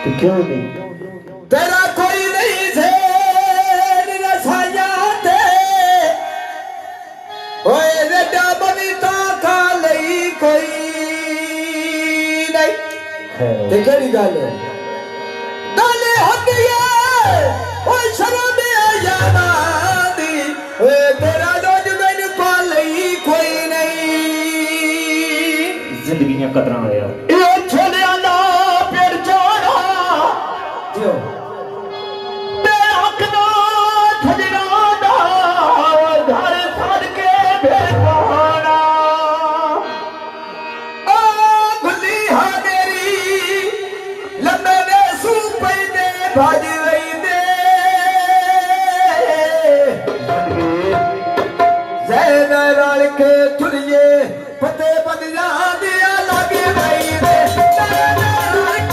तो क्यों नहीं? तेरा कोई नहीं थे रसायाते ओए रड्डा बनी तो खा लई कोई नहीं ते केड़ी गल है गल होंदी है ओए शर्म आ जादी ओए तेरा रोज मैनू पा लई कोई नहीं जिंदगी दी कदरां आया ये छोले ना पेड़ चोड़ा क्यों भज वहींदे ज़हन रल के थुरिए पते बदियां दी